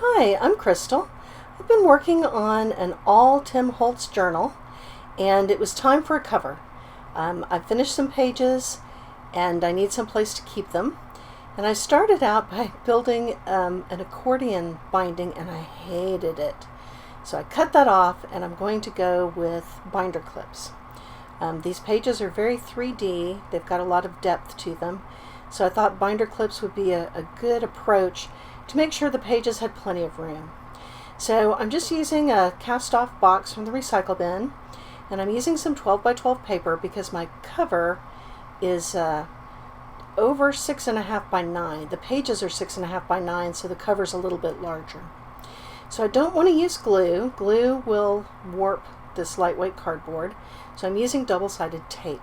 Hi, I'm Crystal. I've been working on an all-Tim-Holtz journal, and it was time for a cover. I've finished some pages, and I need some place to keep them. And I started out by building an accordion binding, and I hated it. So I cut that off, and I'm going to go with binder clips. These pages are very 3D. They've got a lot of depth to them. So I thought binder clips would be a good approach to make sure the pages had plenty of room. So I'm just using a cast-off box from the recycle bin, and I'm using some 12 by 12 paper because my cover is over 6.5 by 9. The pages are 6.5 by 9, so the cover's a little bit larger. So I don't want to use glue. Glue will warp this lightweight cardboard, so I'm using double-sided tape.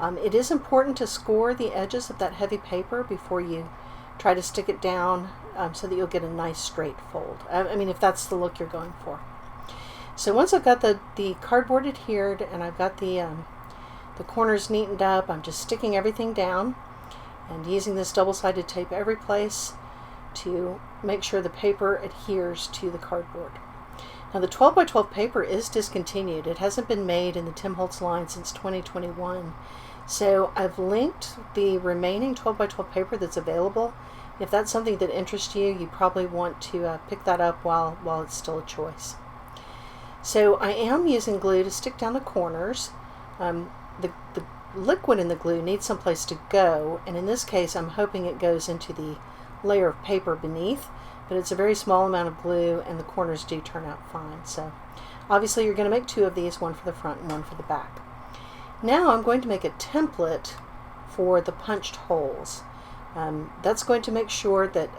It is important to score the edges of that heavy paper before you try to stick it down so that you'll get a nice straight fold. I mean, if that's the look you're going for. So once I've got the cardboard adhered and I've got the corners neatened up, I'm just sticking everything down and using this double-sided tape every place to make sure the paper adheres to the cardboard. Now the 12 by 12 paper is discontinued. It hasn't been made in the Tim-Holtz line since 2021. So I've linked the remaining 12 by 12 paper that's available. If that's something that interests you, you probably want to pick that up while it's still a choice. So I am using glue to stick down the corners. The liquid in the glue needs someplace to go, and in this case I'm hoping it goes into the layer of paper beneath, but it's a very small amount of glue and the corners do turn out fine. So obviously you're going to make two of these, one for the front and one for the back. Now I'm going to make a template for the punched holes. That's going to make sure that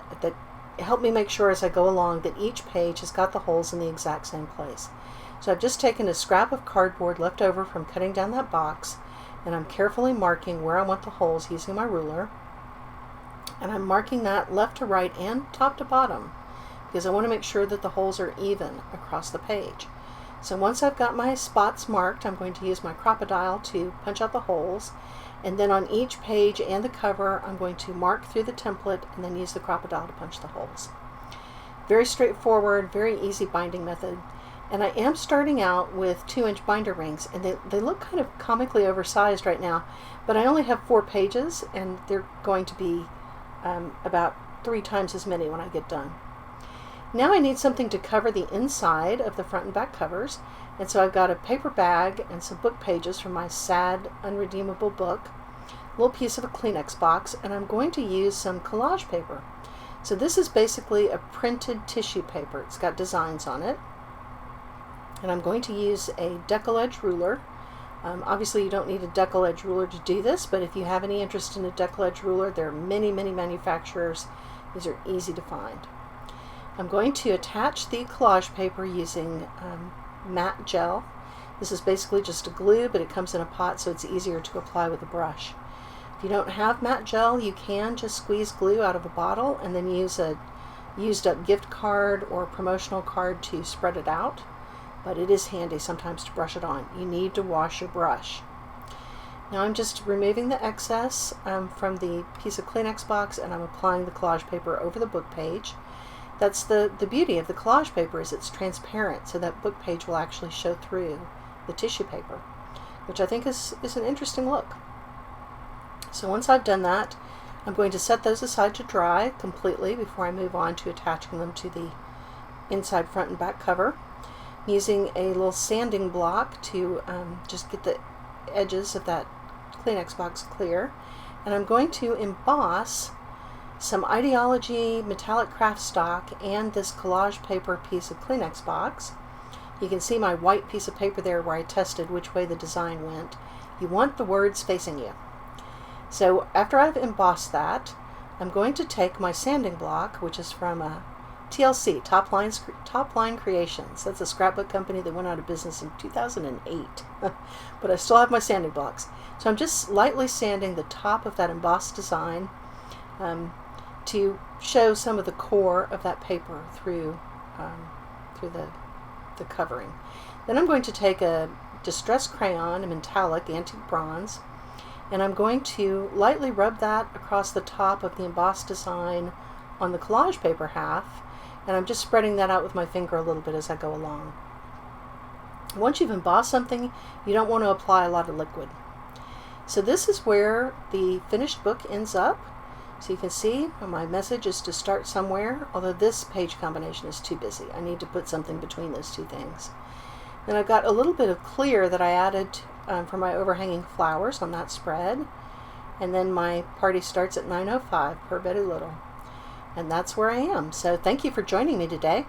help me make sure as I go along that each page has got the holes in the exact same place. So I've just taken a scrap of cardboard left over from cutting down that box, and I'm carefully marking where I want the holes using my ruler. And I'm marking that left to right and top to bottom because I want to make sure that the holes are even across the page. So once I've got my spots marked, I'm going to use my crocodile to punch out the holes, and then on each page and the cover I'm going to mark through the template and then use the crocodile to punch the holes. Very straightforward, very easy binding method. And I am starting out with 2-inch binder rings, and they look kind of comically oversized right now, but I only have 4 pages and they're going to be about 3 times as many when I get done. Now I need something to cover the inside of the front and back covers, and so I've got a paper bag and some book pages from my sad, unredeemable book, a little piece of a Kleenex box, and I'm going to use some collage paper. So this is basically a printed tissue paper. It's got designs on it, and I'm going to use a decal edge ruler. Obviously you don't need a decal edge ruler to do this, but if you have any interest in a decal edge ruler, there are many manufacturers. These are easy to find. I'm going to attach the collage paper using matte gel. This is basically just a glue, but it comes in a pot so it's easier to apply with a brush. If you don't have matte gel, you can just squeeze glue out of a bottle and then use a used up gift card or promotional card to spread it out. But it is handy sometimes to brush it on. You need to wash your brush. Now I'm just removing the excess from the piece of Kleenex box, and I'm applying the collage paper over the book page. That's the beauty of the collage paper, is it's transparent, so that book page will actually show through the tissue paper, which I think is an interesting look. So once I've done that, I'm going to set those aside to dry completely before I move on to attaching them to the inside, front, and back cover. Using a little sanding block to just get the edges of that Kleenex box clear. And I'm going to emboss some Ideology metallic Kraft stock and this collage paper piece of Kleenex box. You can see my white piece of paper there where I tested which way the design went. You want the words facing you. So after I've embossed that, I'm going to take my sanding block, which is from TLC, Top Line Creations. That's a scrapbook company that went out of business in 2008. But I still have my sanding blocks. So I'm just lightly sanding the top of that embossed design to show some of the core of that paper through the covering. Then I'm going to take a distressed crayon, a metallic antique bronze, and I'm going to lightly rub that across the top of the embossed design on the collage paper half, and I'm just spreading that out with my finger a little bit as I go along. Once you've embossed something, you don't want to apply a lot of liquid. So this is where the finished book ends up. So you can see my message is to start somewhere, although this page combination is too busy. I need to put something between those two things. Then I've got a little bit of clear that I added for my overhanging flowers on that spread. And then my party starts at 9:05 per Betty Little. And that's where I am. So thank you for joining me today.